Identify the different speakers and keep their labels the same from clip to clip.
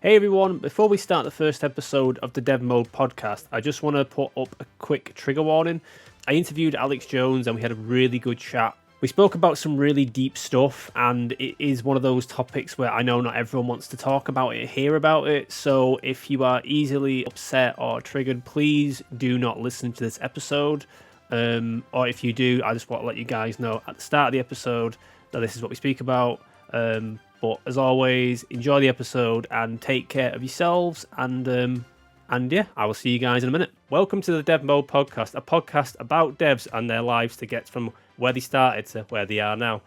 Speaker 1: Hey everyone, before we start the first episode of the Dev Mode podcast, I just want to put up a quick trigger warning. I interviewed Alyx Jones and we had a really good chat. We spoke about some really deep stuff, and it is one of those topics where I know not everyone wants to talk about it, hear about it, so if you are easily upset or triggered, please do not listen to this episode. Or if you do, I just want to let you guys know at the start of the episode that this is what we speak about. But as always, enjoy the episode and take care of yourselves. And yeah, I will see you guys in a minute. Welcome to the Dev Mode podcast, a podcast about devs and their lives to get from where they started to where they are now.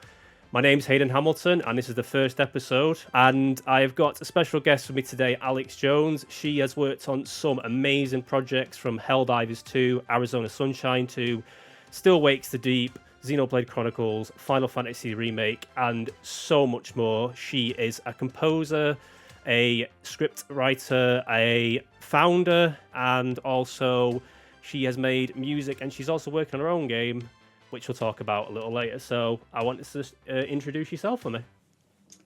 Speaker 1: My name's Hayden Hamilton, and this is the first episode. And I've got a special guest with me today, Alyx Jones. She has worked on some amazing projects from Helldivers 2, Arizona Sunshine 2, Still Wakes the Deep, Xenoblade Chronicles, Final Fantasy Remake, and so much more. She is a composer, a script writer, a founder, and also she has made music, and she's also working on her own game, which we'll talk about a little later. So I want to introduce yourself for me.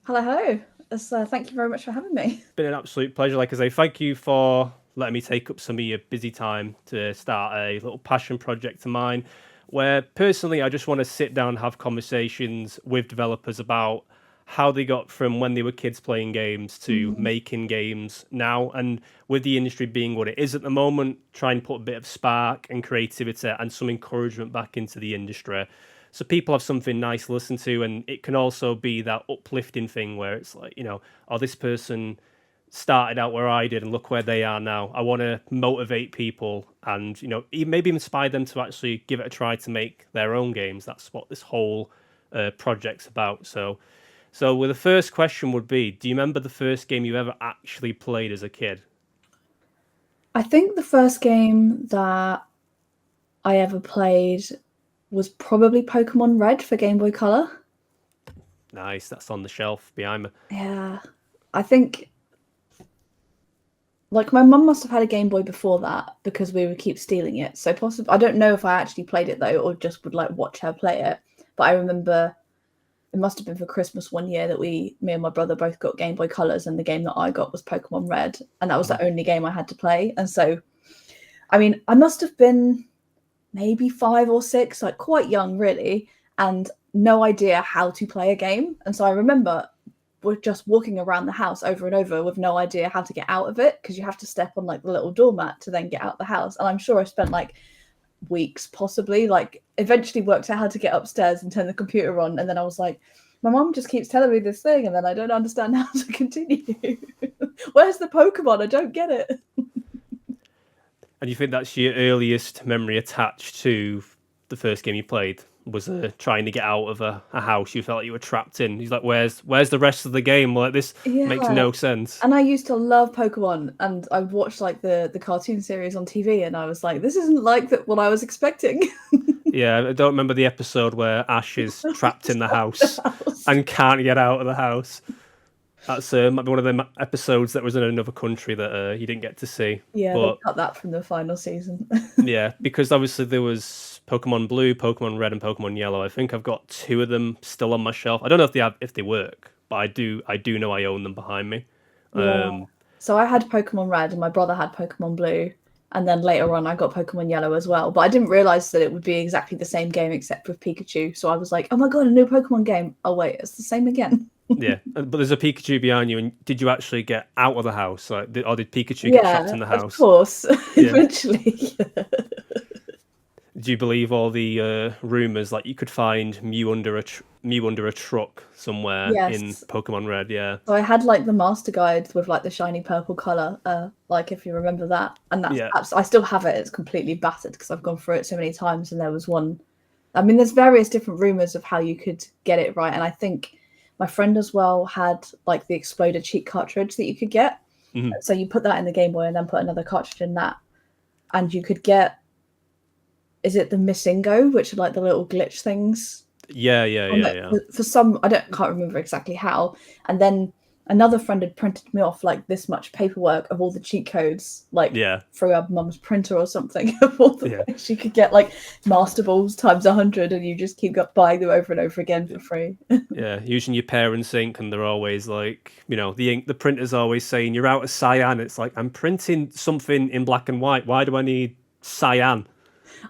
Speaker 2: Hello. Thank you very much for having me.
Speaker 1: It's been an absolute pleasure. Like I say, thank you for letting me take up some of your busy time to start a little passion project of mine, where personally I just want to sit down and have conversations with developers about how they got from when they were kids playing games to making games now. And with the industry being what it is at the moment, try and put a bit of spark and creativity and some encouragement back into the industry, so people have something nice to listen to. And it can also be that uplifting thing where it's like, oh, this person started out where I did and look where they are now. I want to motivate people and, maybe inspire them to actually give it a try to make their own games. That's what this whole project's about. So well, the first question would be, do you remember the first game you ever actually played as a kid?
Speaker 2: I think the first game that I ever played was probably Pokemon Red for Game Boy Color.
Speaker 1: Nice, that's on the shelf behind me.
Speaker 2: Yeah, I think like my mum must have had a Game Boy before that because we would keep stealing it. So possibly, I don't know if I actually played it though, or just would like watch her play it. But I remember it must have been for Christmas one year that me and my brother both got Game Boy Colors, and the game that I got was Pokemon Red, and that was the only game I had to play. And so, I mean, I must have been maybe 5 or 6, like quite young really, and no idea how to play a game. And so I remember we're just walking around the house over and over with no idea how to get out of it, because you have to step on like the little doormat to then get out the house. And I'm sure I spent like weeks, possibly, like eventually worked out how to get upstairs and turn the computer on. And then I was like, my mom just keeps telling me this thing and then I don't understand how to continue. Where's the Pokemon? I don't get it.
Speaker 1: And you think that's your earliest memory attached to the first game you played? Was trying to get out of a house you felt like you were trapped in? He's like, where's the rest of the game? Like, this makes no sense.
Speaker 2: And I used to love Pokemon, and I watched like the cartoon series on TV, and I was like, this isn't like what I was expecting.
Speaker 1: Yeah, I don't remember the episode where Ash is trapped in the house and can't get out of the house. That's might be one of them episodes that was in another country that you didn't get to see.
Speaker 2: Yeah, but they cut that from the final season.
Speaker 1: Yeah, because obviously there was Pokemon Blue, Pokemon Red, and Pokemon Yellow. I think I've got 2 of them still on my shelf. I don't know if they work, but I do know I own them behind me.
Speaker 2: Yeah. So I had Pokemon Red, and my brother had Pokemon Blue, and then later on I got Pokemon Yellow as well. But I didn't realize that it would be exactly the same game except with Pikachu. So I was like, oh my god, a new Pokemon game. Oh wait, it's the same again.
Speaker 1: Yeah, but there's a Pikachu behind you, and did you actually get out of the house? Like, or did Pikachu get trapped in the house?
Speaker 2: Of course, eventually.
Speaker 1: Do you believe all the rumors like you could find Mew under a truck somewhere in Pokemon Red? Yeah.
Speaker 2: So I had like the master guide with like the shiny purple color, like if you remember that, and that's I still have it. It's completely battered because I've gone through it so many times. And there was one. I mean, there's various different rumors of how you could get it right, and I think my friend as well had like the Exploder cheat cartridge that you could get. Mm-hmm. So you put that in the Game Boy and then put another cartridge in that, and you could get. Is it the Missingo, which are like the little glitch things?
Speaker 1: Yeah.
Speaker 2: For some, can't remember exactly how. And then another friend had printed me off like this much paperwork of all the cheat codes, like through our mum's printer or something, of all the ways you could get like master balls times 100, and you just keep buying them over and over again for free.
Speaker 1: Using your parents' ink, and they're always like, the printer's always saying you're out of cyan. It's like, I'm printing something in black and white. Why do I need cyan?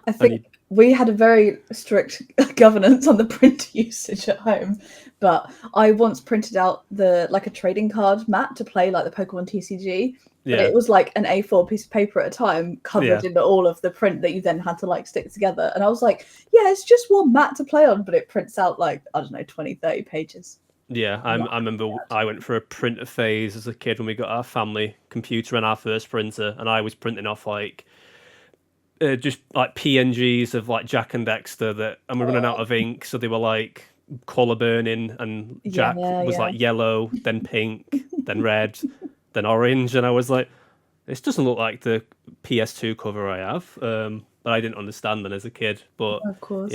Speaker 2: I think we had a very strict governance on the printer usage at home, but I once printed out a trading card mat to play like the Pokemon TCG, but it was like an A4 piece of paper at a time covered in all of the print that you then had to like stick together. And I was like, it's just one mat to play on, but it prints out like, I don't know, 20, 30 pages.
Speaker 1: Yeah, I remember I went for a printer phase as a kid when we got our family computer and our first printer, and I was printing off like just like PNGs of like Jack and Dexter and we're running out of ink, so they were like colour burning, and Jack was like yellow, then pink, then red, then orange, and I was like, this doesn't look like the PS2 cover I have. But I didn't understand then as a kid. But
Speaker 2: of course,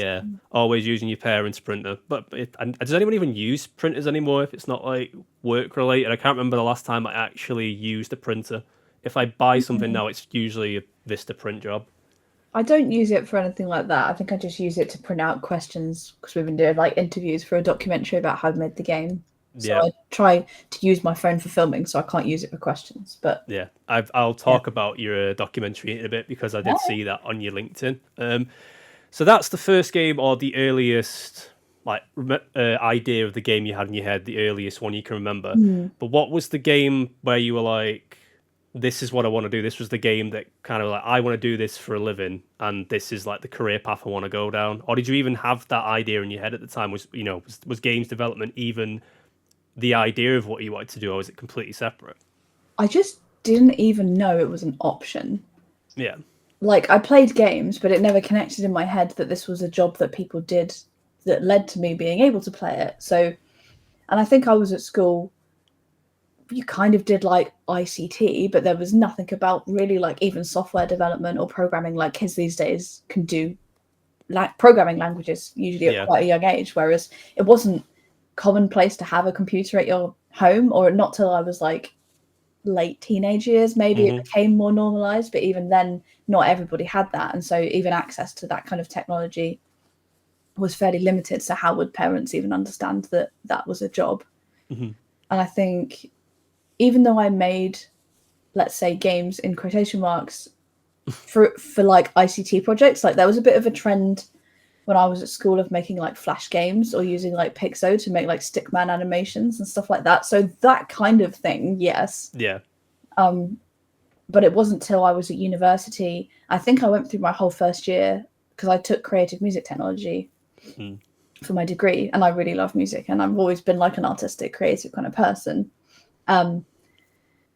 Speaker 1: always using your parents' printer. But and does anyone even use printers anymore if it's not like work related? I can't remember the last time I actually used a printer. If I buy something now, it's usually a Vista print job.
Speaker 2: I don't use it for anything like that. I think I just use it to print out questions, because we've been doing like interviews for a documentary about how I made the game. So I try to use my phone for filming, so I can't use it for questions. But
Speaker 1: I'll talk about your documentary in a bit, because I did see that on your LinkedIn. So that's the first game, or the earliest like idea of the game you had in your head, the earliest one you can remember. But what was the game where you were like, this is what I want to do? This was the game that kind of like, I want to do this for a living, and this is like the career path I want to go down. Or did you even have that idea in your head at the time? Was games development even the idea of what you wanted to do, or was it completely separate?
Speaker 2: I just didn't even know it was an option.
Speaker 1: Yeah.
Speaker 2: Like, I played games, but it never connected in my head that this was a job that people did that led to me being able to play it. So, and I think I was at school, you kind of did like ICT, but there was nothing about really like even software development or programming. Like kids these days can do programming languages usually at quite a young age, whereas it wasn't commonplace to have a computer at your home, or not till I was like late teenage years. Maybe it became more normalized, but even then not everybody had that, and so even access to that kind of technology was fairly limited. So how would parents even understand that that was a job? And I think even though I made, let's say, games in quotation marks for like ICT projects, like there was a bit of a trend when I was at school of making like Flash games or using like Pixo to make like stickman animations and stuff like that. So that kind of thing, yes.
Speaker 1: Yeah.
Speaker 2: But it wasn't till I was at university. I think I went through my whole first year, because I took creative music technology for my degree, and I really love music, and I've always been like an artistic, creative kind of person.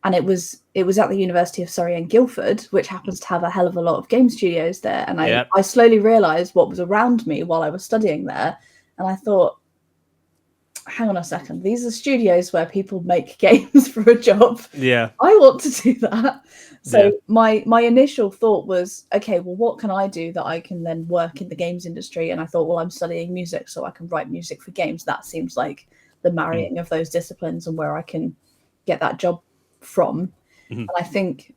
Speaker 2: And it was at the University of Surrey and Guildford, which happens to have a hell of a lot of game studios there. And I slowly realised what was around me while I was studying there. And I thought, hang on a second, these are studios where people make games for a job.
Speaker 1: Yeah.
Speaker 2: I want to do that. So my initial thought was, okay, well, what can I do that I can then work in the games industry? And I thought, well, I'm studying music, so I can write music for games. That seems like the marrying of those disciplines and where I can get that job from. And I think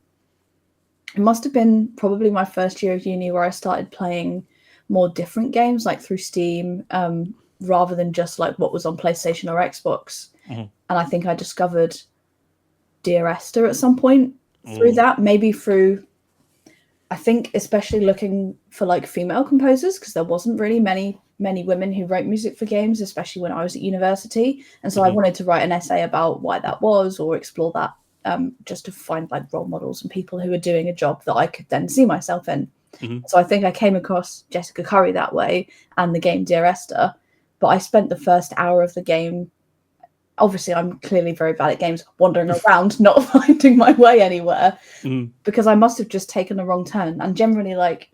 Speaker 2: it must have been probably my first year of uni where I started playing more different games, like through Steam, rather than just like what was on PlayStation or Xbox. And I think I discovered Dear Esther at some point through that, maybe through, I think especially looking for like female composers, because there wasn't really many women who wrote music for games, especially when I was at university. And so I wanted to write an essay about why that was, or explore that, just to find like role models and people who were doing a job that I could then see myself in. So I think I came across Jessica Curry that way, and the game Dear Esther. But I spent the first hour of the game, obviously I'm clearly very bad at games, wandering around, not finding my way anywhere, because I must have just taken a wrong turn. And generally, like,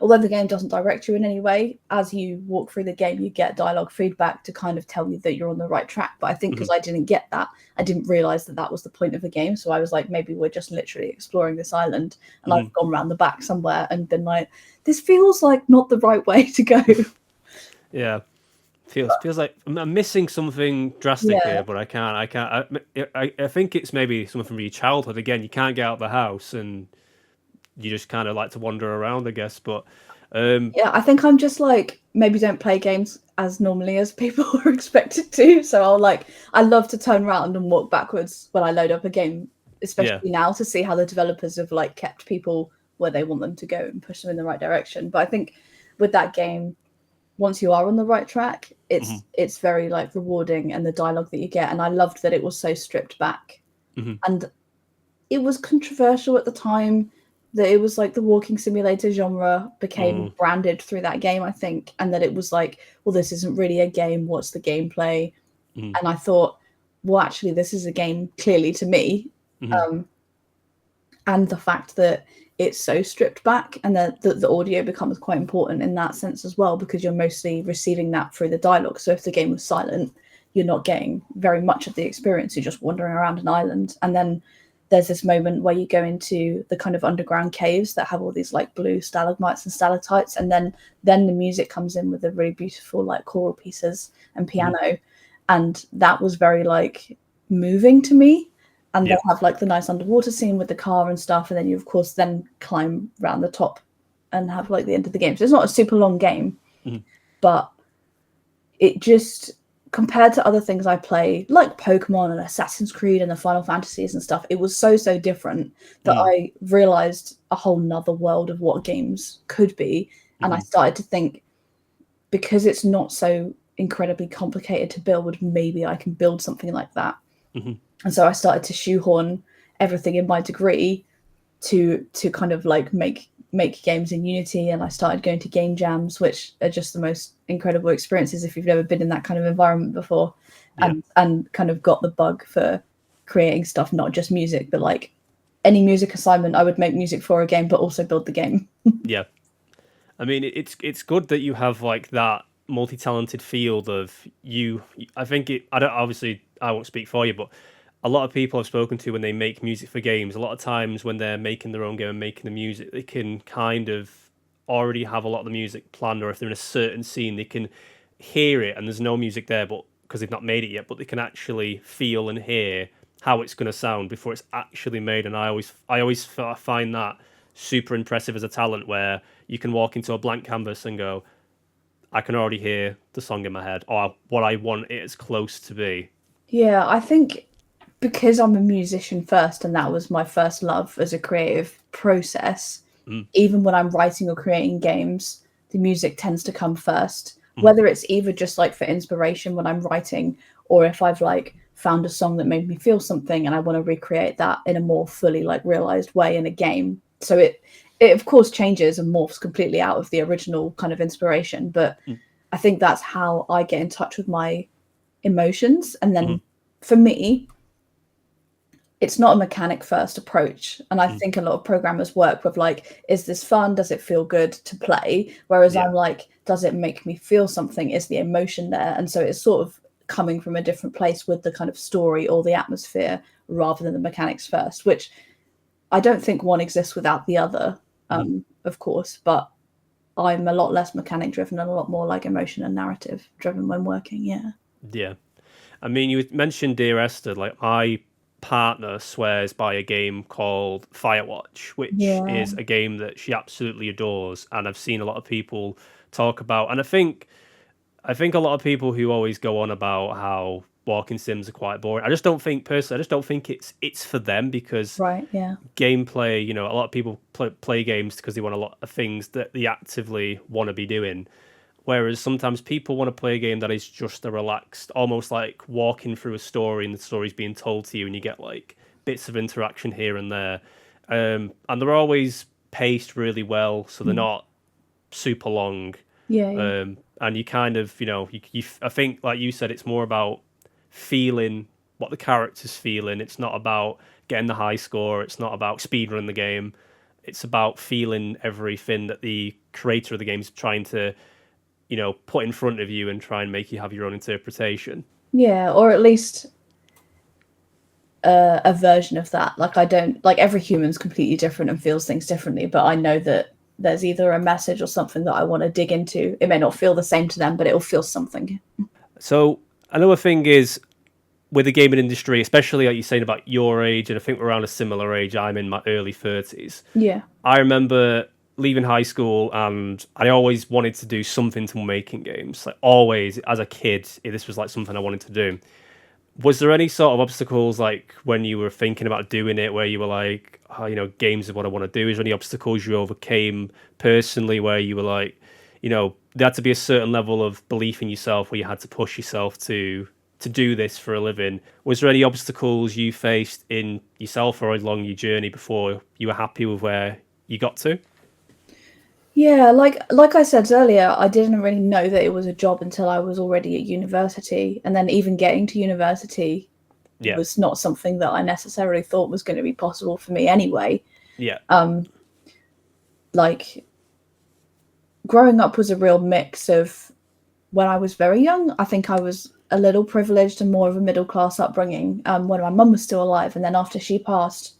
Speaker 2: although the game doesn't direct you in any way, as you walk through the game, you get dialogue feedback to kind of tell you that you're on the right track. But I think because I didn't get that, I didn't realize that that was the point of the game. So I was like, maybe we're just literally exploring this island, and I've gone around the back somewhere and been like, this feels like not the right way to go.
Speaker 1: Yeah. Feels like I'm missing something drastic
Speaker 2: Yeah.
Speaker 1: here, but I can't. I think it's maybe something from your childhood. Again, you can't get out of the house, and you just kind of like to wander around, I guess. But
Speaker 2: Yeah, I think I'm just like maybe don't play games as normally as people are expected to. So I love to turn around and walk backwards when I load up a game,
Speaker 1: yeah,
Speaker 2: especially now to see how the developers have like kept people where they want them to go and push them in the right direction. But I think with that game, once you are on the right track,
Speaker 1: hmm
Speaker 2: it's very like rewarding and the dialogue that you get. And I loved that it was so stripped back.
Speaker 1: hmm
Speaker 2: And it was controversial at the time that it was like the walking simulator genre became
Speaker 1: mm
Speaker 2: branded through that game, I think, and that it was like, well, this isn't really a game. What's the gameplay?
Speaker 1: mm
Speaker 2: And I thought, well, actually, this is a game clearly to me.
Speaker 1: hmm
Speaker 2: And the fact that it's so stripped back and that the audio becomes quite important in that sense as well, because you're mostly receiving that through the dialogue. So if the game was silent, you're not getting very much of the experience. You're just wandering around an island. And then there's this moment where you go into the kind of underground caves that have all these like blue stalagmites and stalactites, and then the music comes in with the really beautiful like choral pieces and
Speaker 1: hmm
Speaker 2: piano, and that was very like moving to me. And they
Speaker 1: yeah,
Speaker 2: have like the nice underwater scene with the car and stuff, and then you of course then climb around the top and have like the end of the game. So it's not a super long game,
Speaker 1: hmm
Speaker 2: but it just, compared to other things I play, like Pokemon and Assassin's Creed and the Final Fantasies and stuff, it was so different that
Speaker 1: mm
Speaker 2: I realized a whole nother world of what games could be. And I
Speaker 1: hmm
Speaker 2: started to think, because it's not so incredibly complicated to build, maybe I can build something like that.
Speaker 1: hmm
Speaker 2: And so I started to shoehorn everything in my degree to kind of like make games in Unity, and I started going to game jams, which are just the most incredible experiences if you've never been in that kind of environment before,
Speaker 1: yeah,
Speaker 2: and kind of got the bug for creating stuff, not just music, but like any music assignment, I would make music for a game, but also build the game.
Speaker 1: yeah. I mean, it's good that you have like that multi-talented field of you. I think it. I don't obviously I won't speak for you, but a lot of people I've spoken to when they make music for games, a lot of times when they're making their own game and making the music, they can kind of already have a lot of the music planned, or if they're in a certain scene, they can hear it and there's no music there, but because they've not made it yet, but they can actually feel and hear how it's going to sound before it's actually made. And I always find that super impressive as a talent where you can walk into a blank canvas and go, I can already hear the song in my head or what I want it as close to be.
Speaker 2: Yeah, I think because I'm a musician first, and that was my first love as a creative process,
Speaker 1: Mm,
Speaker 2: even when I'm writing or creating games, the music tends to come first.
Speaker 1: mm,
Speaker 2: Whether it's either just like for inspiration when I'm writing, or if I've like found a song that made me feel something and I want to recreate that in a more fully like realized way in a game. So it of course changes and morphs completely out of the original kind of inspiration, but
Speaker 1: mm,
Speaker 2: I think that's how I get in touch with my emotions. And then
Speaker 1: mm,
Speaker 2: for me, it's not a mechanic first approach, and I
Speaker 1: mm.
Speaker 2: think a lot of programmers work with like, is this fun, does it feel good to play, whereas
Speaker 1: Yeah.
Speaker 2: I'm like, does it make me feel something, is the emotion there? And so it's sort of coming from a different place with the kind of story or the atmosphere rather than the mechanics first, which I don't think one exists without the other,
Speaker 1: Mm,
Speaker 2: of course, but I'm a lot less mechanic driven and a lot more like emotion and narrative driven when working. Yeah.
Speaker 1: yeah. I mean, you mentioned Dear Esther. Like, my partner swears by a game called Firewatch, which
Speaker 2: Yeah.
Speaker 1: is a game that she absolutely adores, and I've seen a lot of people talk about. And I think a lot of people who always go on about how walking sims are quite boring. I just don't think personally. I just don't think it's for them because
Speaker 2: Right. Yeah.
Speaker 1: gameplay. A lot of people play games because they want a lot of things that they actively want to be doing. Whereas sometimes people want to play a game that is just a relaxed, almost like walking through a story and the story's being told to you and you get like bits of interaction here and there. And they're always paced really well, so they're
Speaker 2: Mm.
Speaker 1: not super long.
Speaker 2: Yeah. Yeah.
Speaker 1: And you kind of, I think, like you said, it's more about feeling what the character's feeling. It's not about getting the high score. It's not about speedrunning the game. It's about feeling everything that the creator of the game is trying to put in front of you and try and make you have your own interpretation.
Speaker 2: Yeah, or at least a version of that. Like I don't like, every human's completely different and feels things differently, but I know that there's either a message or something that I want to dig into. It may not feel the same to them, but it'll feel something.
Speaker 1: So another thing is with the gaming industry, especially like you're saying about your age, and I think we're around a similar age. I'm in my early 30s.
Speaker 2: Yeah.
Speaker 1: I remember leaving high school and I always wanted to do something to making games. Like always, as a kid, this was like something I wanted to do. Was there any sort of obstacles like when you were thinking about doing it where you were like, oh, you know, games is what I want to do? Is there any obstacles you overcame personally where you were like, you know, there had to be a certain level of belief in yourself where you had to push yourself to do this for a living? Was there any obstacles you faced in yourself or along your journey before you were happy with where you got to?
Speaker 2: Yeah, like I said earlier, I didn't really know that it was a job until I was already at university. And then even getting to university
Speaker 1: Yeah.
Speaker 2: was not something that I necessarily thought was going to be possible for me anyway.
Speaker 1: Yeah.
Speaker 2: Like growing up was a real mix of when I was very young, I think I was a little privileged and more of a middle class upbringing when my mum was still alive. And then after she passed,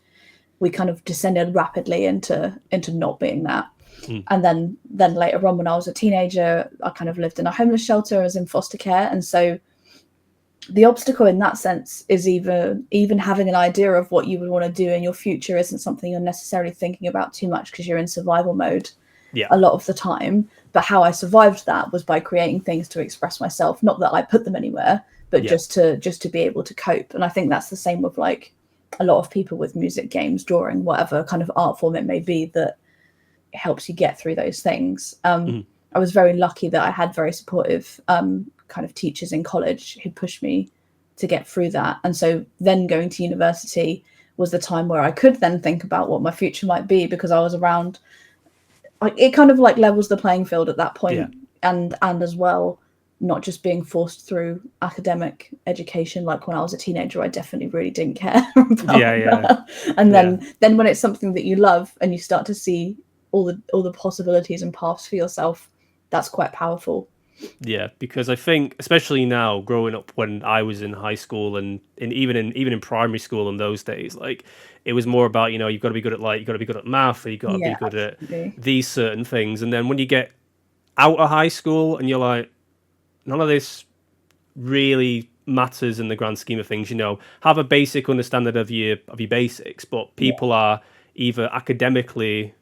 Speaker 2: we kind of descended rapidly into not being that. And then later on, when I was a teenager, I kind of lived in a homeless shelter, I was in foster care. And so the obstacle in that sense is even having an idea of what you would want to do in your future isn't something you're necessarily thinking about too much because you're in survival mode a lot of the time. But how I survived that was by creating things to express myself. Not that I put them anywhere, but just to be able to cope. And I think that's the same with like a lot of people with music, games, drawing, whatever kind of art form it may be, that it helps you get through those things. I was very lucky that I had very supportive kind of teachers in college who pushed me to get through that. And so then going to university was the time where I could then think about what my future might be, because I was around, like, it kind of like levels the playing field at that point. And as well, not just being forced through academic education. Like when I was a teenager, I definitely really didn't care about that. And then when it's something that you love and you start to see all the possibilities and paths for yourself, that's quite powerful.
Speaker 1: Yeah, because I think, especially now, growing up when I was in high school and even in primary school in those days, like it was more about, you know, you've got to be good at math, or you've got to be good at these certain things. And then when you get out of high school and you're like, none of this really matters in the grand scheme of things, you know, have a basic understanding of your basics, but people are either academically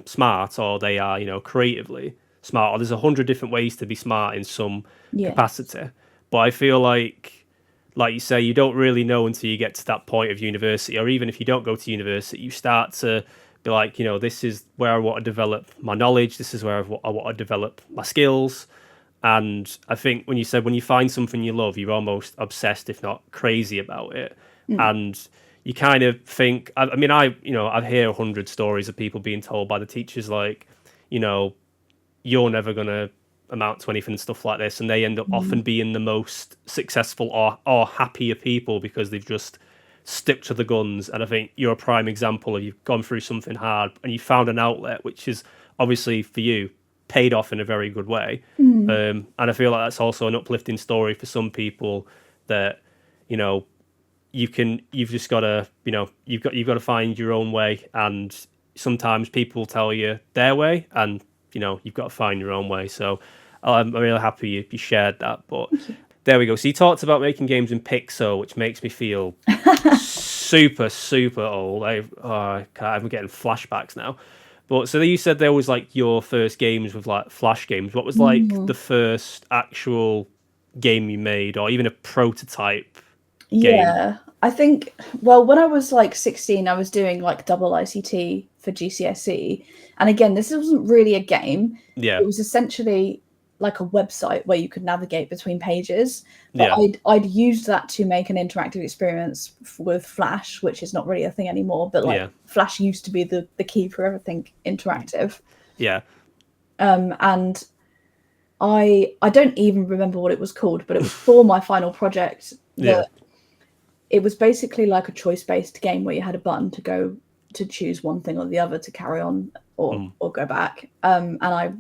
Speaker 1: smart or they are, you know, creatively smart, or there's 100 different ways to be smart in some capacity. But I feel like you say, you don't really know until you get to that point of university, or even if you don't go to university, you start to be like, you know, this is where I want to develop my knowledge, this is where I want to develop my skills. And I think when you find something you love, you're almost obsessed, if not crazy about it. And you kind of think, I mean, I hear 100 stories of people being told by the teachers, like, you know, you're never going to amount to anything and stuff like this. And they end up often being the most successful or happier people because they've just stuck to the guns. And I think you're a prime example of, you've gone through something hard and you found an outlet, which is obviously for you paid off in a very good way. And I feel like that's also an uplifting story for some people, that, you know, you've just got to, you know, you've got to find your own way. And sometimes people tell you their way, and, you know, you've got to find your own way. So I'm really happy you shared that. But there we go. So you talked about making games in Pixel, which makes me feel super, super old. I'm getting flashbacks now. But so you said there was like your first games with like Flash games. What was like the first actual game you made, or even a prototype game?
Speaker 2: Yeah, I think, well, when I was like 16, I was doing like double ICT for GCSE. And again, this wasn't really a game.
Speaker 1: Yeah.
Speaker 2: It was essentially like a website where you could navigate between pages. But
Speaker 1: Yeah.
Speaker 2: I'd used that to make an interactive experience with Flash, which is not really a thing anymore. But like Flash used to be the key for everything interactive.
Speaker 1: Yeah.
Speaker 2: And I don't even remember what it was called, but it was for my final project. It was basically like a choice-based game where you had a button to go to choose one thing or the other to carry on or go back. And I,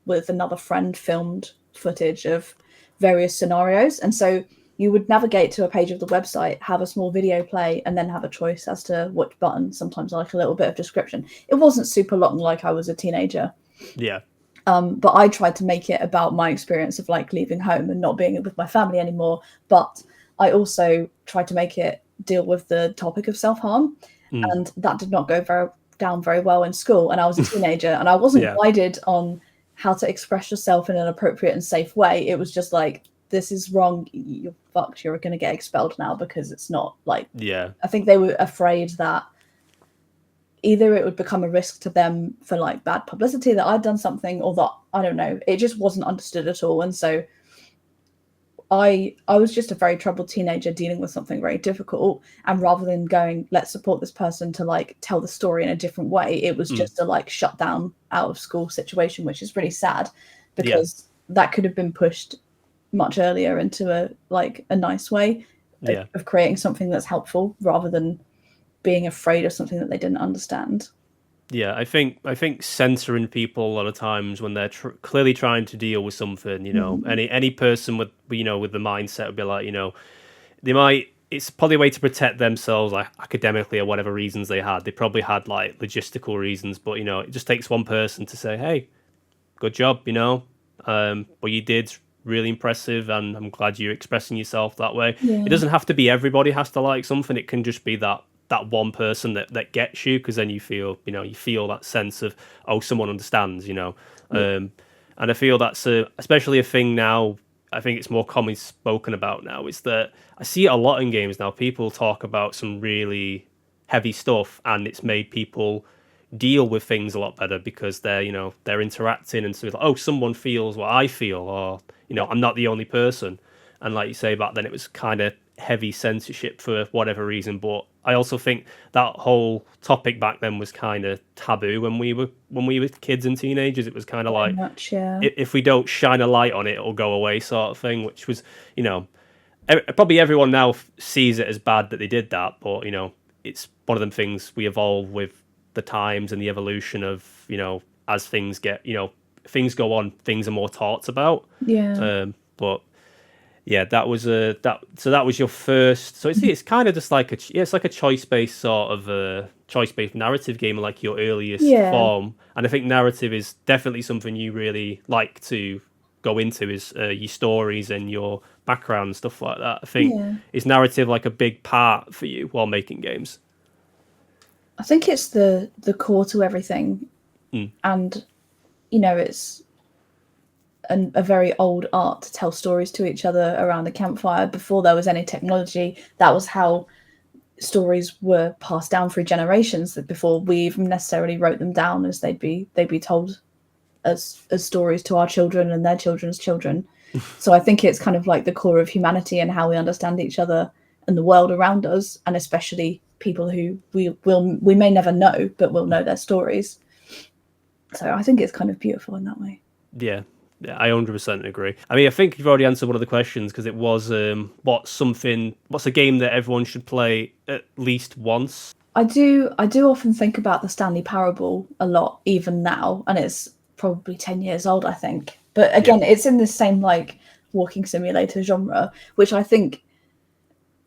Speaker 2: with another friend, filmed footage of various scenarios. And so you would navigate to a page of the website, have a small video play, and then have a choice as to which button, sometimes like a little bit of description. It wasn't super long, like I was a teenager.
Speaker 1: Yeah.
Speaker 2: But I tried to make it about my experience of like leaving home and not being with my family anymore. But I also tried to make it deal with the topic of self-harm. And that did not go down very well in school. And I was a teenager and I wasn't guided on how to express yourself in an appropriate and safe way. It was just like, this is wrong. You're fucked. You're going to get expelled now because it's not like, I think they were afraid that either it would become a risk to them for like bad publicity that I'd done something, or that, I don't know, it just wasn't understood at all. And so I was just a very troubled teenager dealing with something very difficult. And rather than going, let's support this person to like tell the story in a different way, it was just a like shut down out of school situation, which is really sad because that could have been pushed much earlier into a nice way of creating something that's helpful rather than being afraid of something that they didn't understand.
Speaker 1: Yeah, I think censoring people a lot of times when they're clearly trying to deal with something, any person with with the mindset would be like, they might. It's probably a way to protect themselves, like academically or whatever reasons they had. They probably had like logistical reasons, but it just takes one person to say, "Hey, good job," what you did really impressive, and I'm glad you're expressing yourself that way.
Speaker 2: Yeah.
Speaker 1: It doesn't have to be everybody has to like something. It can just be that one person that gets you, because then you feel that sense of, oh, someone understands, and I feel that's especially a thing now. I think it's more commonly spoken about now, is that I see it a lot in games now. People talk about some really heavy stuff and it's made people deal with things a lot better because they're interacting, and so it's like, oh, someone feels what I feel, or I'm not the only person. And like you say, back then it was kind of heavy censorship for whatever reason, but I also think that whole topic back then was kind of taboo when we were kids and teenagers. It was kind of like,
Speaker 2: much, yeah.
Speaker 1: if we don't shine a light on it, it'll go away, sort of thing. Which was, probably everyone now sees it as bad that they did that, but it's one of them things we evolve with the times and the evolution of as things get things go on, things are more talked about. But yeah, that was that was your first. So it's kind of just like it's like a choice-based sort of choice-based narrative game, like your earliest form. And I think narrative is definitely something you really like to go into, is your stories and your background and stuff like that. I think is narrative like a big part for you while making games?
Speaker 2: I think it's the core to everything, and it's a very old art to tell stories to each other around a campfire. Before there was any technology, that was how stories were passed down through generations, that before we even necessarily wrote them down, as they'd be told as stories to our children and their children's children. So I think it's kind of like the core of humanity and how we understand each other and the world around us, and especially people who we may never know, but we'll know their stories. So I think it's kind of beautiful in that way.
Speaker 1: Yeah, I 100% agree. I mean, I think you've already answered one of the questions, because it was what's a game that everyone should play at least once?
Speaker 2: I do often think about the Stanley Parable a lot, even now, and it's probably 10 years old, I think. But again, it's in this same like walking simulator genre, which I think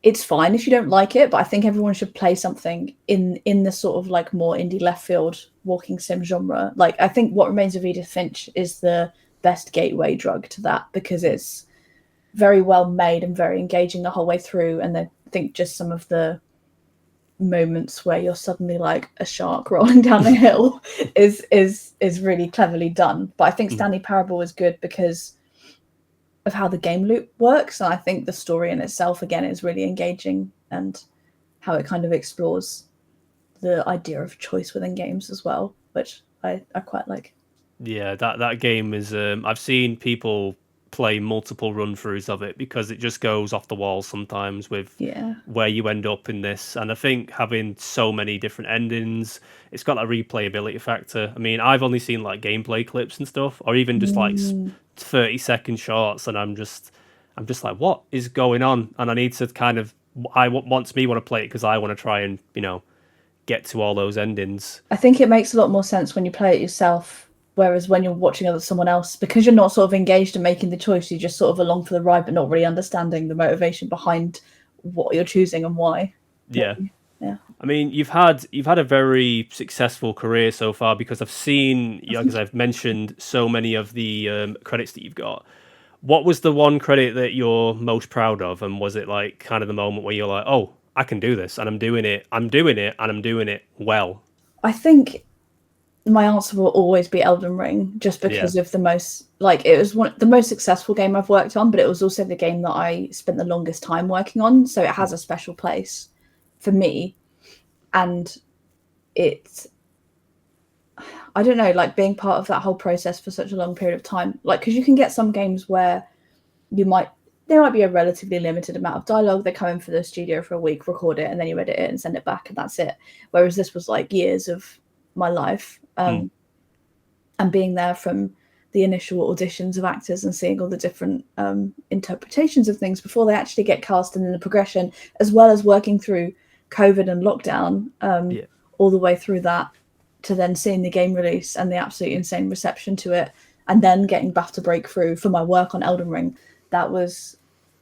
Speaker 2: it's fine if you don't like it, but I think everyone should play something in the sort of like more indie left field walking sim genre. Like, I think What Remains of Edith Finch is the best gateway drug to that, because it's very well made and very engaging the whole way through. And I think just some of the moments where you're suddenly like a shark rolling down a hill is really cleverly done. But I think Stanley Parable is good because of how the game loop works, and I think the story in itself again is really engaging, and how it kind of explores the idea of choice within games as well, which I quite like.
Speaker 1: Yeah, that game is I've seen people play multiple run throughs of it, because it just goes off the wall sometimes with where you end up in this. And I think having so many different endings, it's got a replayability factor. I mean, I've only seen like gameplay clips and stuff, or even just like 30-second shorts, and I'm just like, what is going on? And I need to kind of want to play it because I want to try and get to all those endings.
Speaker 2: I think it makes a lot more sense when you play it yourself Whereas when you're watching someone else, because you're not sort of engaged in making the choice, you're just sort of along for the ride, but not really understanding the motivation behind what you're choosing and why.
Speaker 1: Yeah.
Speaker 2: Yeah.
Speaker 1: I mean, you've had a very successful career so far, because I've seen, because I've mentioned so many of the credits that you've got. What was the one credit that you're most proud of, and was it like kind of the moment where you're like, oh, I can do this, and I'm doing it, and I'm doing it well?
Speaker 2: I think my answer will always be Elden Ring, just
Speaker 1: Yeah.
Speaker 2: because of the most, like, it was the most successful game I've worked on, but it was also the game that I spent the longest time working on, so it has a special place for me. And it's, I don't know, like being part of that whole process for such a long period of time, like, because you can get some games where there might be a relatively limited amount of dialogue. They come in for the studio for a week, record it, and then you edit it and send it back, and that's it. Whereas this was like years of my life, and being there from the initial auditions of actors and seeing all the different interpretations of things before they actually get cast, and then the progression, as well as working through COVID and lockdown, all the way through that, to then seeing the game release and the absolutely insane reception to it, and then getting BAFTA breakthrough for my work on Elden Ring. That was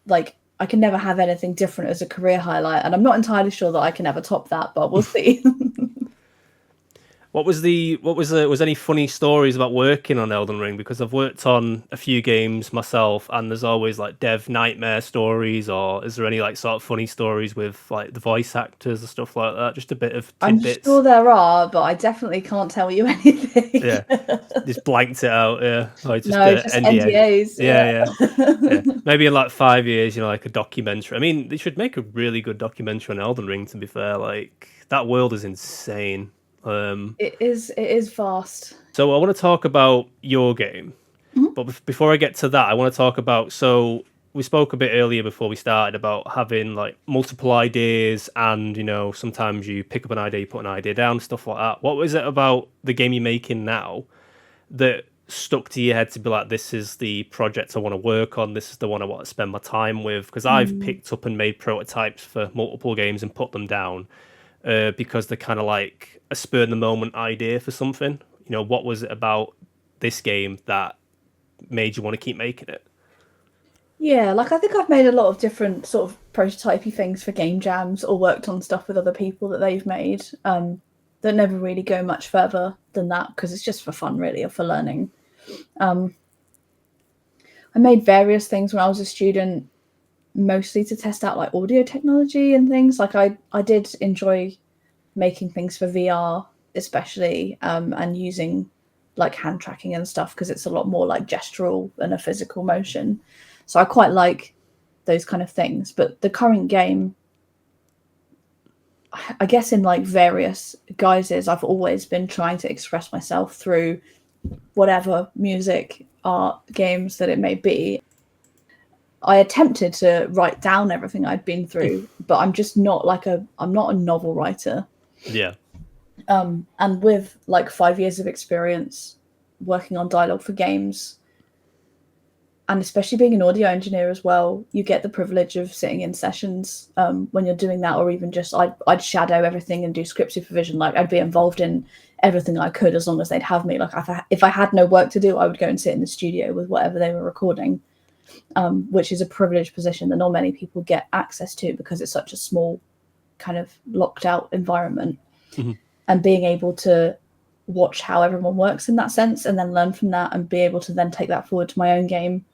Speaker 2: like, I can never have anything different as a career highlight, and I'm not entirely sure that I can ever top that, but we'll see.
Speaker 1: Was any funny stories about working on Elden Ring? Because I've worked on a few games myself, and there's always like dev nightmare stories, or is there any like sort of funny stories with like the voice actors and stuff like that? Just a bit of tidbits.
Speaker 2: I'm sure there are, but I definitely can't tell you anything.
Speaker 1: Yeah, just blanked it out. Yeah, like just,
Speaker 2: just NDAs.
Speaker 1: Yeah. Maybe in like 5 years, like a documentary. I mean, they should make a really good documentary on Elden Ring. To be fair, like that world is insane.
Speaker 2: It is vast.
Speaker 1: So I want to talk about your game, but before I get to that, I want to talk about, so we spoke a bit earlier before we started about having like multiple ideas, and sometimes you pick up an idea, you put an idea down, stuff like that. What was it about the game you're making now that stuck to your head to be like, this is the project I want to work on, this is the one I want to spend my time with? Because I've picked up and made prototypes for multiple games and put them down because they're kind of like a spur in the moment idea for something. What was it about this game that made you want to keep making it?
Speaker 2: Yeah, like I think I've made a lot of different sort of prototypey things for game jams, or worked on stuff with other people that they've made, that never really go much further than that, because it's just for fun really, or for learning. I made various things when I was a student, mostly to test out like audio technology and things. Like I did enjoy making things for VR, especially, and using like hand tracking and stuff, because it's a lot more like gestural than a physical motion. So I quite like those kind of things. But the current game, I guess in like various guises, I've always been trying to express myself through whatever music, art, games that it may be. I attempted to write down everything I'd been through, but I'm just not I'm not a novel writer.
Speaker 1: Yeah.
Speaker 2: And with like 5 years of experience working on dialogue for games, and especially being an audio engineer as well, you get the privilege of sitting in sessions when you're doing that, or even just I'd shadow everything and do script supervision. Like I'd be involved in everything I could, as long as they'd have me. Like if I had no work to do, I would go and sit in the studio with whatever they were recording, which is a privileged position that not many people get access to, because it's such a small kind of locked out environment. And being able to watch how everyone works in that sense, and then learn from that, and be able to then take that forward to my own game,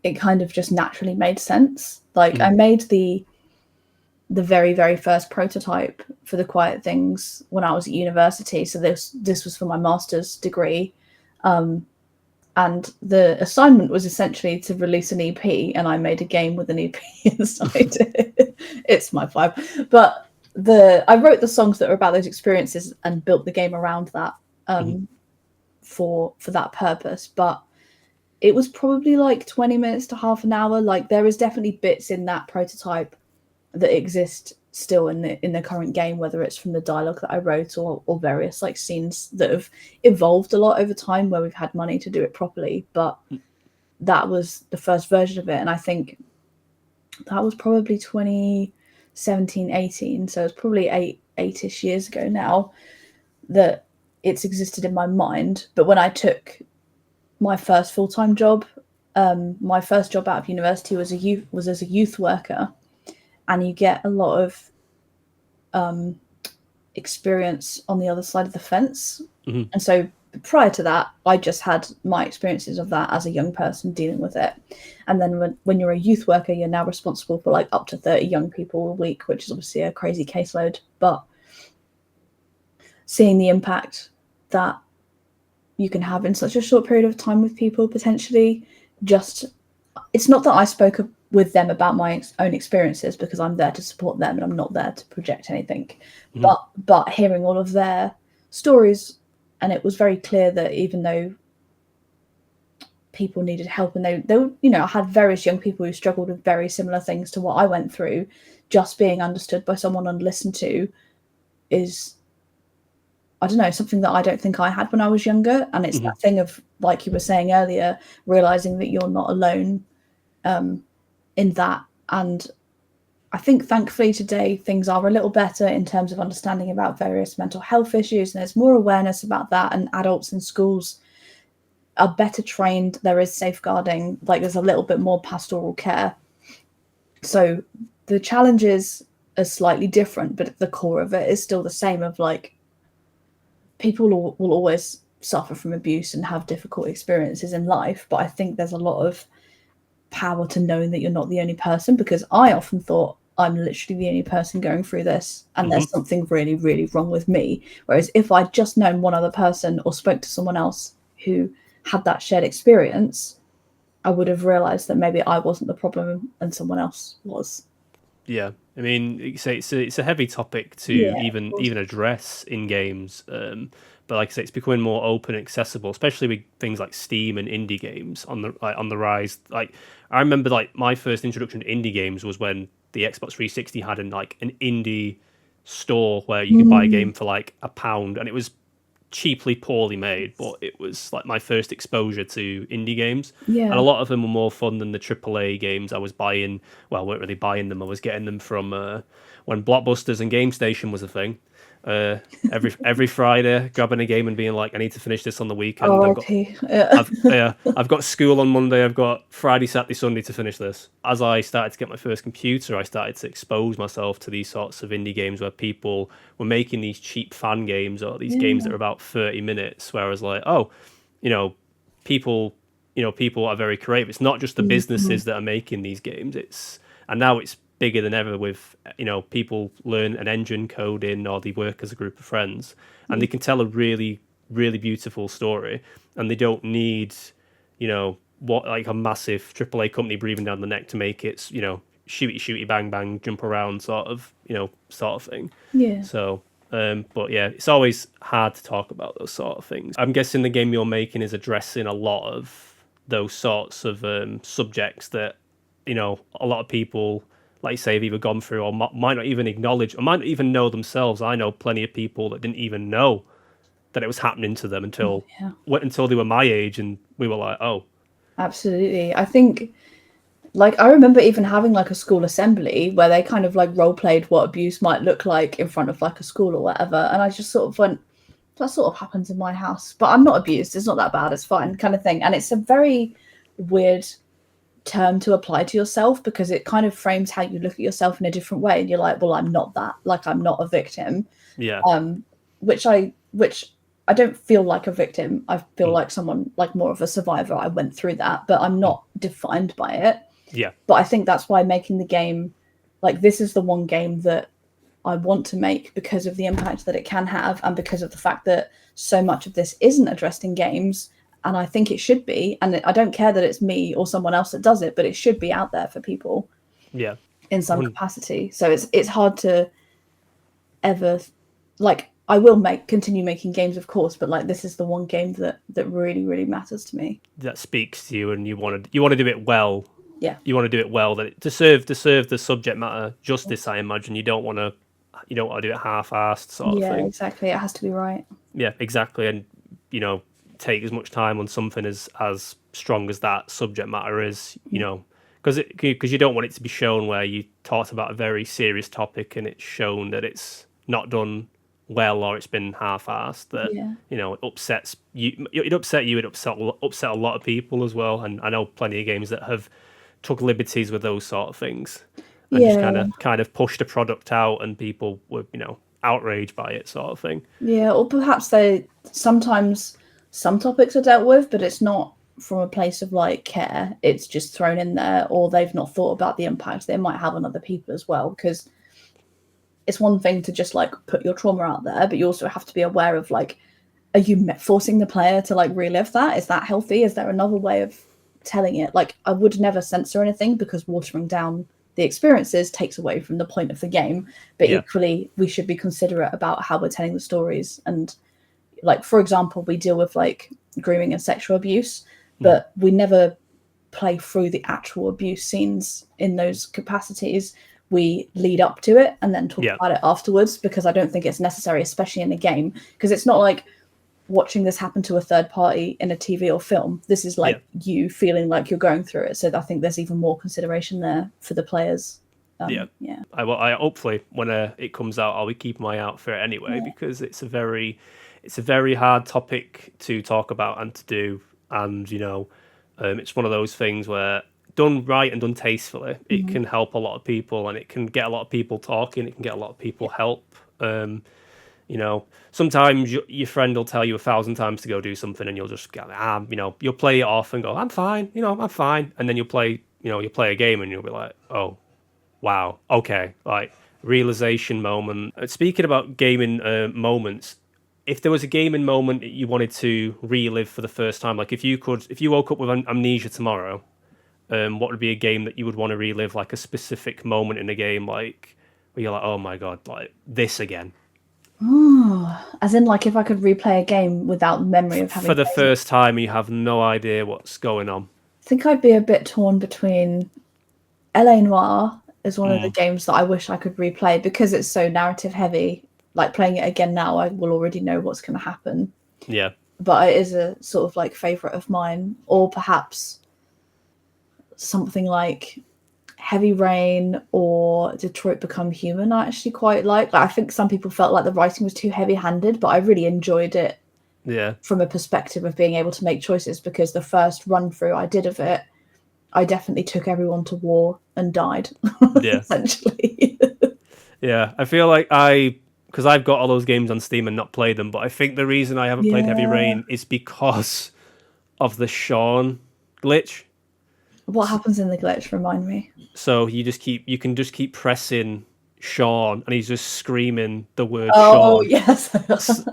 Speaker 2: it kind of just naturally made sense. Like I made the very, very first prototype for The Quiet Things when I was at university. So this was for my master's degree. And the assignment was essentially to release an EP, and I made a game with an EP inside it. It's my vibe. But I wrote the songs that were about those experiences and built the game around that for that purpose. But it was probably like 20 minutes to half an hour. Like there is definitely bits in that prototype that exist still in the current game, whether it's from the dialogue that I wrote, or various like scenes that have evolved a lot over time where we've had money to do it properly. But that was the first version of it, and I think that was probably 2017, 18, so it's probably eight-ish years ago now, that it's existed in my mind. But when I took my first full-time job, my first job out of university was as a youth worker, and you get a lot of experience on the other side of the fence.
Speaker 1: Mm-hmm.
Speaker 2: And so prior to that, I just had my experiences of that as a young person dealing with it. And then when you're a youth worker, you're now responsible for like up to 30 young people a week, which is obviously a crazy caseload. But seeing the impact that you can have in such a short period of time with people, potentially, just, it's not that I spoke with them about my own experiences, because I'm there to support them and I'm not there to project anything.
Speaker 1: Mm-hmm.
Speaker 2: But hearing all of their stories, and it was very clear that even though people needed help, and they you know, I had various young people who struggled with very similar things to what I went through, just being understood by someone and listened to is, I don't know, something that I don't think I had when I was younger. And it's that thing of, like you were saying earlier, realizing that you're not alone in that. And I think thankfully today things are a little better in terms of understanding about various mental health issues, and there's more awareness about that, and adults in schools are better trained. There is safeguarding, like there's a little bit more pastoral care. So the challenges are slightly different, but at the core of it is still the same, of like, people will always suffer from abuse and have difficult experiences in life. But I think there's a lot of power to knowing that you're not the only person, because I often thought I'm literally the only person going through this, and there's something really, really wrong with me. Whereas if I'd just known one other person or spoke to someone else who had that shared experience, I would have realized that maybe I wasn't the problem and someone else was.
Speaker 1: Yeah, I mean, it's a heavy topic to even address in games, but like I say, it's becoming more open and accessible, especially with things like Steam and indie games on the rise. Like, I remember, like, my first introduction to indie games was when the Xbox 360 had an indie store where you could buy a game for like £1, and it was cheaply, poorly made, but it was like my first exposure to indie games.
Speaker 2: Yeah.
Speaker 1: And a lot of them were more fun than the AAA games I was buying. Well, I weren't really buying them. I was getting them from when Blockbusters and Game Station was a thing. Every Friday, grabbing a game and being like, I need to finish this on the weekend. I've got school on Monday. I've got Friday, Saturday, Sunday to finish this. As I started to get my first computer, I started to expose myself to these sorts of indie games where people were making these cheap fan games, or these games that are about 30 minutes. Whereas, like, people are very creative. It's not just the businesses that are making these games. And now it's bigger than ever with, people learn an engine coding, or they work as a group of friends, and they can tell a really, really beautiful story, and they don't need, like a massive AAA company breathing down the neck to make it, shooty, bang, bang, jump around sort of thing.
Speaker 2: Yeah.
Speaker 1: So, but yeah, it's always hard to talk about those sort of things. I'm guessing the game you're making is addressing a lot of those sorts of subjects that, a lot of people, like you say, have either gone through or might not even acknowledge, or might not even know themselves. I know plenty of people that didn't even know that it was happening to them until they were my age, and we were like, oh.
Speaker 2: Absolutely. I think, like, I remember even having like a school assembly where they kind of like role played what abuse might look like in front of like a school or whatever. And I just sort of went, that sort of happens in my house, but I'm not abused. It's not that bad. It's fine, kind of thing. And it's a very weird term to apply to yourself, because it kind of frames how you look at yourself in a different way. And you're like, well, I'm not that. Like, I'm not a victim.
Speaker 1: Yeah.
Speaker 2: Which I don't feel like a victim. I feel like someone, like more of a survivor. I went through that, but I'm not defined by it.
Speaker 1: Yeah.
Speaker 2: But I think that's why making the game, like, this is the one game that I want to make, because of the impact that it can have, and because of the fact that so much of this isn't addressed in games, and I think it should be. And I don't care that it's me or someone else that does it, but it should be out there for people.
Speaker 1: Yeah.
Speaker 2: In some capacity. So it's hard to ever, like, I will continue making games, of course, but like, this is the one game that really, really matters to me.
Speaker 1: That speaks to you, and you want to do it well.
Speaker 2: Yeah.
Speaker 1: You want to do it well, that to serve the subject matter justice. I imagine you don't want to do it half-assed sort of thing.
Speaker 2: Yeah, exactly. It has to be right.
Speaker 1: Yeah, exactly. And take as much time on something as strong as that subject matter is. Because you don't want it to be shown where you talked about a very serious topic and it's shown that it's not done well or it's been half-assed, that
Speaker 2: Yeah.
Speaker 1: it upsets you. It upset you. It upset a lot of people as well. And I know plenty of games that have took liberties with those sort of things and just
Speaker 2: Yeah.
Speaker 1: kind of pushed a product out, and people were outraged by it, sort of thing.
Speaker 2: Yeah, or perhaps sometimes some topics are dealt with, but it's not from a place of like care. It's just thrown in there, or they've not thought about the impact they might have on other people as well. Because it's one thing to just like put your trauma out there, but you also have to be aware of like, are you forcing the player to like relive that? Is that healthy? Is there another way of telling it? Like, I would never censor anything because watering down the experiences takes away from the point of the game. But
Speaker 1: Yeah.
Speaker 2: equally, we should be considerate about how we're telling the stories. And like, for example, we deal with like grooming and sexual abuse, but we never play through the actual abuse scenes in those capacities. We lead up to it and then talk about it afterwards, because I don't think it's necessary, especially in a game, because it's not like watching this happen to a third party in a TV or film. This is like you feeling like you're going through it. So I think there's even more consideration there for the players.
Speaker 1: I hopefully when it comes out, I'll be keeping my eye out for it anyway, because it's a very hard topic to talk about and to do, and it's one of those things where, done right and done tastefully, it can help a lot of people, and it can get a lot of people talking. It can get a lot of people help. Sometimes your friend will tell you 1,000 times to go do something, and you'll just go, you'll play it off and go, I'm fine, I'm fine. And then you'll play a game and you'll be like, oh, wow, okay, like realization moment. Speaking about gaming moments, if there was a gaming moment that you wanted to relive for the first time, like if you woke up with amnesia tomorrow, what would be a game that you would want to relive, like a specific moment in a game, like where you're like, oh my god, like this again?
Speaker 2: Oh, as in like if I could replay a game without memory of having
Speaker 1: for the first time, you have no idea what's going on.
Speaker 2: I think I'd be a bit torn between LA Noire is one of the games that I wish I could replay, because it's so narrative heavy. Like playing it again now, I will already know what's going to happen.
Speaker 1: Yeah.
Speaker 2: But it is a sort of like favorite of mine. Or perhaps something like Heavy Rain or Detroit Become Human I actually quite like. I think some people felt like the writing was too heavy-handed, but I really enjoyed it from a perspective of being able to make choices, because the first run-through I did of it, I definitely took everyone to war and died, essentially.
Speaker 1: Yeah, I feel like because I've got all those games on Steam and not played them, but I think the reason I haven't played Heavy Rain is because of the Sean glitch.
Speaker 2: What happens in the glitch? Remind me.
Speaker 1: So you can just keep pressing Sean, and he's just screaming the word Sean.
Speaker 2: Oh, yes.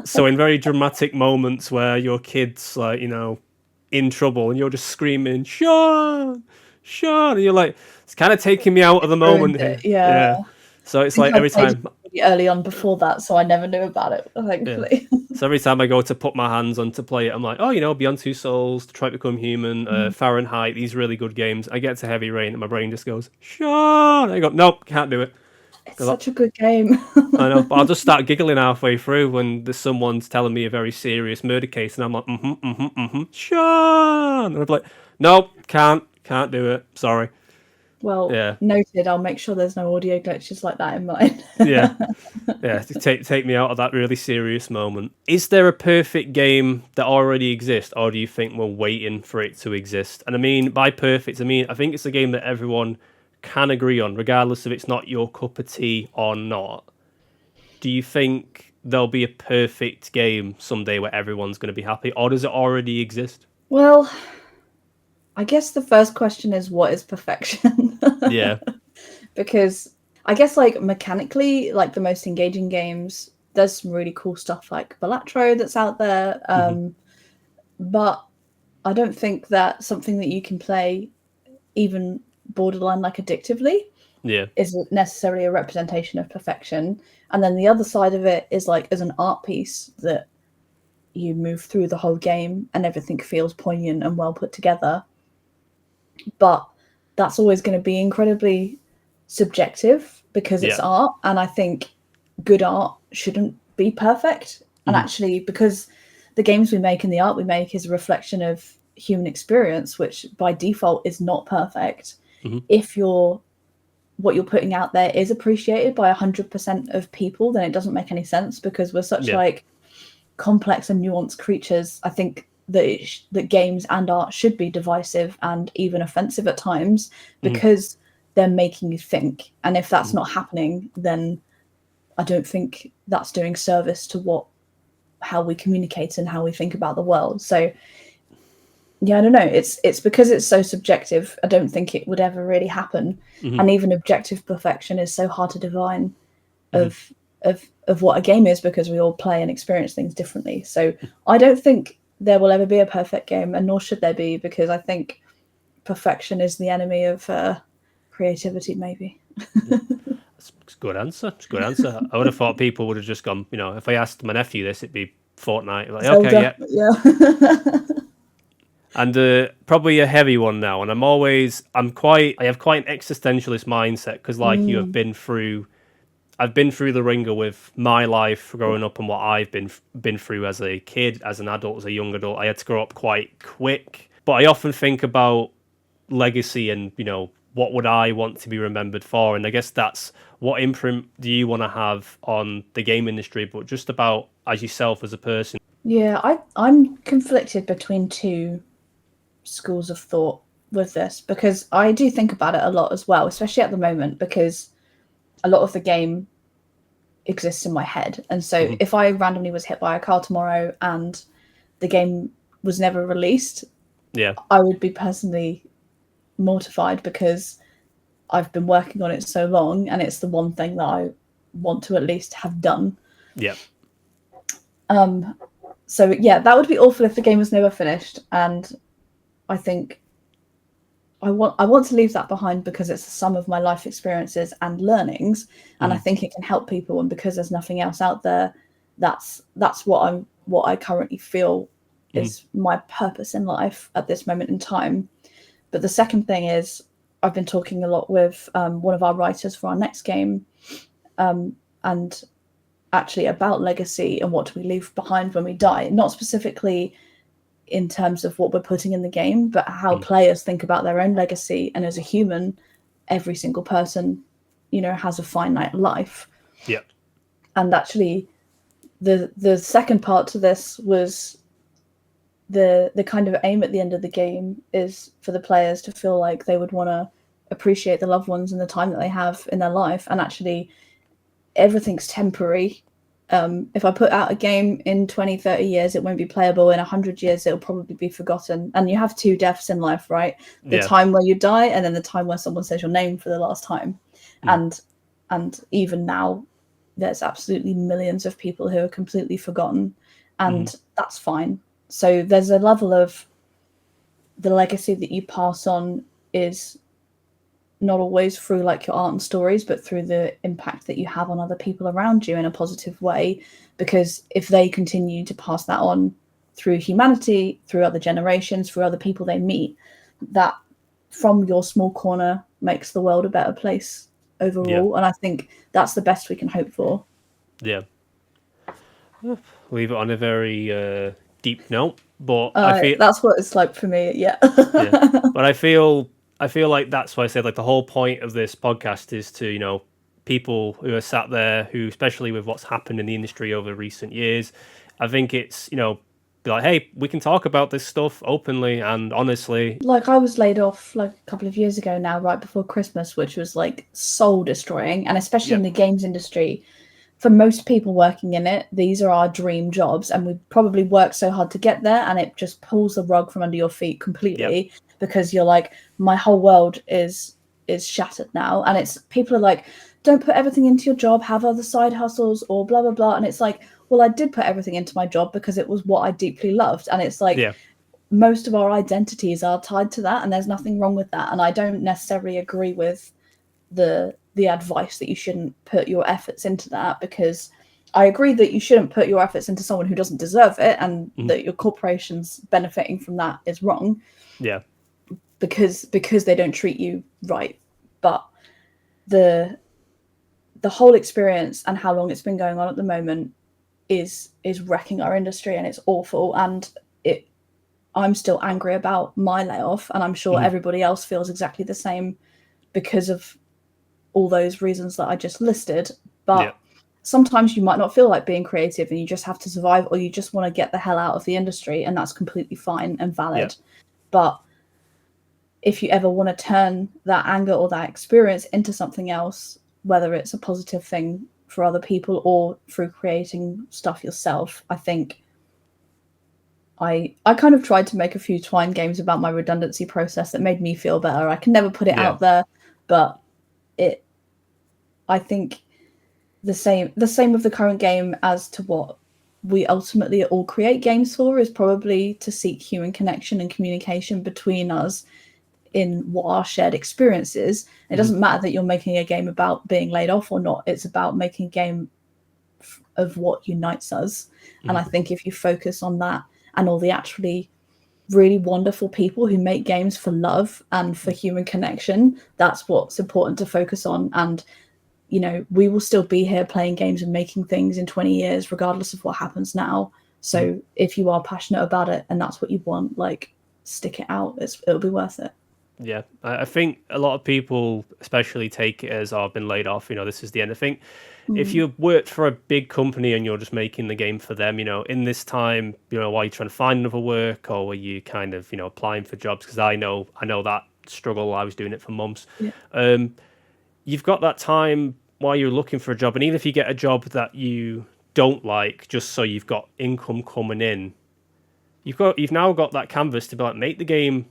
Speaker 1: So in very dramatic moments where your kid's like, in trouble, and you're just screaming, Sean, Sean, and you're like, it's kind of taking me out of the moment here.
Speaker 2: Yeah.
Speaker 1: So it's like every time
Speaker 2: early on before that, so I never knew about it, thankfully.
Speaker 1: So every time I go to put my hands on to play it, I'm like, oh, Beyond Two Souls, Detroit Become Human, Fahrenheit, these really good games. I get to Heavy Rain and my brain just goes, Sean. I go, nope, can't do it.
Speaker 2: It's such a good game.
Speaker 1: I know, but I'll just start giggling halfway through when there's someone's telling me a very serious murder case, and I'm like, Sean. And I'm like, nope, can't do it. Sorry.
Speaker 2: Well, noted. I'll make sure there's no audio glitches like that in mine.
Speaker 1: To take me out of that really serious moment. Is there a perfect game that already exists, or do you think we're waiting for it to exist? And I mean, by perfect, I think it's a game that everyone can agree on, regardless if it's not your cup of tea or not. Do you think there'll be a perfect game someday where everyone's going to be happy, or does it already exist?
Speaker 2: Well, I guess the first question is, what is perfection?
Speaker 1: Yeah.
Speaker 2: Because I guess like mechanically, like the most engaging games, there's some really cool stuff like Balatro that's out there. But I don't think that something that you can play even borderline like addictively isn't necessarily a representation of perfection. And then the other side of it is like as an art piece that you move through the whole game and everything feels poignant and well put together. But that's always going to be incredibly subjective because it's art, and I think good art shouldn't be perfect. And actually, because the games we make and the art we make is a reflection of human experience, which by default is not perfect. If you're what you're putting out there is appreciated by 100% of people, then it doesn't make any sense, because we're such like complex and nuanced creatures. I think that that games and art should be divisive and even offensive at times, because they're making you think. And if that's not happening, then I don't think that's doing service to how we communicate and how we think about the world. So yeah, I don't know. It's because it's so subjective. I don't think it would ever really happen. And even objective perfection is so hard to divine of what a game is, because we all play and experience things differently. So I don't think there will ever be a perfect game, and nor should there be, because I think perfection is the enemy of creativity, maybe.
Speaker 1: It's a good answer. It's a good answer. I would have thought people would have just gone, if I asked my nephew this, it'd be Fortnite. Like,
Speaker 2: Zelda,
Speaker 1: okay, yeah. And probably a heavy one now. And I have quite an existentialist mindset, because you have I've been through the ringer with my life growing up and what I've been through as a kid, as an adult, as a young adult. I had to grow up quite quick. But I often think about legacy and, what would I want to be remembered for? And I guess that's, what imprint do you want to have on the game industry, but just about as yourself as a person?
Speaker 2: Yeah, I'm conflicted between two schools of thought with this, because I do think about it a lot as well, especially at the moment, because a lot of the game exists in my head. And so if I randomly was hit by a car tomorrow and the game was never released, I would be personally mortified, because I've been working on it so long and it's the one thing that I want to at least have done. So yeah, that would be awful if the game was never finished. And I think I want to leave that behind, because it's the sum of my life experiences and learnings, and I think it can help people. And because there's nothing else out there, that's what I currently feel is my purpose in life at this moment in time. But the second thing is, I've been talking a lot with one of our writers for our next game, and actually about legacy and what do we leave behind when we die, not specifically in terms of what we're putting in the game, but how players think about their own legacy. And as a human, every single person, has a finite life. And actually the second part to this was the kind of aim at the end of the game is for the players to feel like they would want to appreciate the loved ones and the time that they have in their life. And actually everything's temporary. If I put out a game in 20, 30 years, it won't be playable. In 100 years, it'll probably be forgotten. And you have two deaths in life, right? The time where you die, and then the time where someone says your name for the last time. And even now, there's absolutely millions of people who are completely forgotten, and that's fine. So there's a level of the legacy that you pass on is not always through like your art and stories, but through the impact that you have on other people around you in a positive way. Because if they continue to pass that on through humanity, through other generations, through other people they meet, that from your small corner makes the world a better place overall. And I think that's the best we can hope for.
Speaker 1: Leave it on a very deep note, but I feel
Speaker 2: that's what it's like for me.
Speaker 1: But I feel like that's why I said, like, the whole point of this podcast is to, people who are sat there, who, especially with what's happened in the industry over recent years, I think it's, be like, hey, we can talk about this stuff openly and honestly.
Speaker 2: Like, I was laid off like a couple of years ago now, right before Christmas, which was like soul destroying. And especially in the games industry, for most people working in it, these are our dream jobs, and we probably work so hard to get there, and it just pulls the rug from under your feet completely, because you're like, my whole world is shattered now. And it's, people are like, don't put everything into your job, have other side hustles or blah blah blah. And it's like, well, I did put everything into my job because it was what I deeply loved. And it's like, most of our identities are tied to that, and there's nothing wrong with that. And I don't necessarily agree with the advice that you shouldn't put your efforts into that, because I agree that you shouldn't put your efforts into someone who doesn't deserve it, and that your corporation's benefiting from that is wrong. Because they don't treat you right. But the whole experience and how long it's been going on at the moment is wrecking our industry, and it's awful. And I'm still angry about my layoff, and I'm sure everybody else feels exactly the same, because of all those reasons that I just listed. But
Speaker 1: Yeah.
Speaker 2: sometimes you might not feel like being creative and you just have to survive, or you just want to get the hell out of the industry, and that's completely fine and valid. But if you ever want to turn that anger or that experience into something else, whether it's a positive thing for other people or through creating stuff yourself, I think I kind of tried to make a few Twine games about my redundancy process that made me feel better. I can never put it out there, but I think the same with the current game as to what we ultimately all create games for is probably to seek human connection and communication between us in what our shared experience is. It doesn't matter that you're making a game about being laid off or not. It's about making a game of what unites us. And I think if you focus on that and all the actually really wonderful people who make games for love and for human connection, that's what's important to focus on. And you know, we will still be here playing games and making things in 20 years regardless of what happens now. So if you are passionate about it and that's what you want, like, stick it out. It'll be worth it.
Speaker 1: Yeah, I think a lot of people especially take it as, oh, I've been laid off, you know, this is the end. I think if you worked for a big company and you're just making the game for them, you know, in this time, you know, while you're trying to find another work, or were you kind of, you know, applying for jobs? Because I know that struggle. I was doing it for months. You've got that time while you're looking for a job, and even if you get a job that you don't like, just so you've got income coming in, you've now got that canvas to be like, make the game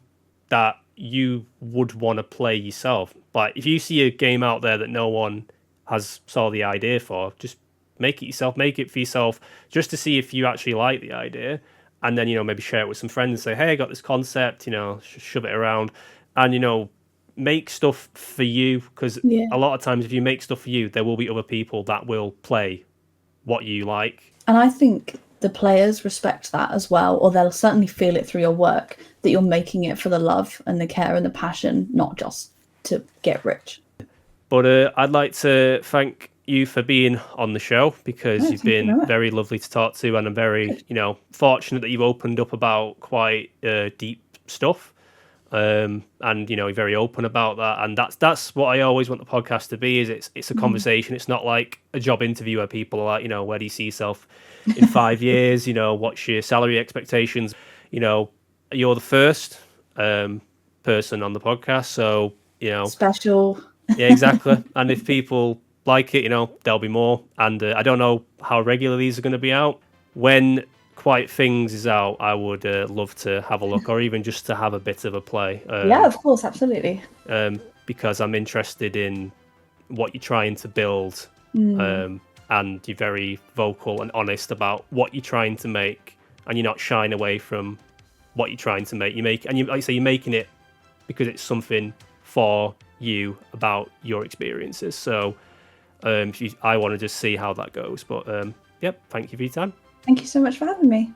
Speaker 1: that you would want to play yourself. But if you see a game out there that no one has saw the idea for, just make it yourself, make it for yourself, just to see if you actually like the idea, and then, you know, maybe share it with some friends and say, hey, I got this concept, you know, shove it around, and, you know, make stuff for you, because a lot of times if you make stuff for you, there will be other people that will play what you like.
Speaker 2: And I think the players respect that as well, or they'll certainly feel it through your work, that you're making it for the love and the care and the passion, not just to get rich.
Speaker 1: But I'd like to thank you for being on the show, because you've been very lovely to talk to, and I'm very, you know, fortunate that you've opened up about quite deep stuff. And, you know, you're very open about that, and that's what I always want the podcast to be. Is it's a conversation. It's not like a job interview where people are like, you know, where do you see yourself in 5 years? You know, what's your salary expectations? You know, you're the first person on the podcast, so, you know,
Speaker 2: special.
Speaker 1: Yeah, exactly. And if people like it, you know, there'll be more. And I don't know how regular these are going to be out. When Quiet Things is out, I would love to have a look, or even just to have a bit of a play.
Speaker 2: Yeah, of course, absolutely.
Speaker 1: Because I'm interested in what you're trying to build, and you're very vocal and honest about what you're trying to make, and you're not shying away from what you're trying to make. Like you say, you're making it because it's something for you about your experiences. So I want to just see how that goes. But yep, thank you for your time.
Speaker 2: Thank you so much for having me.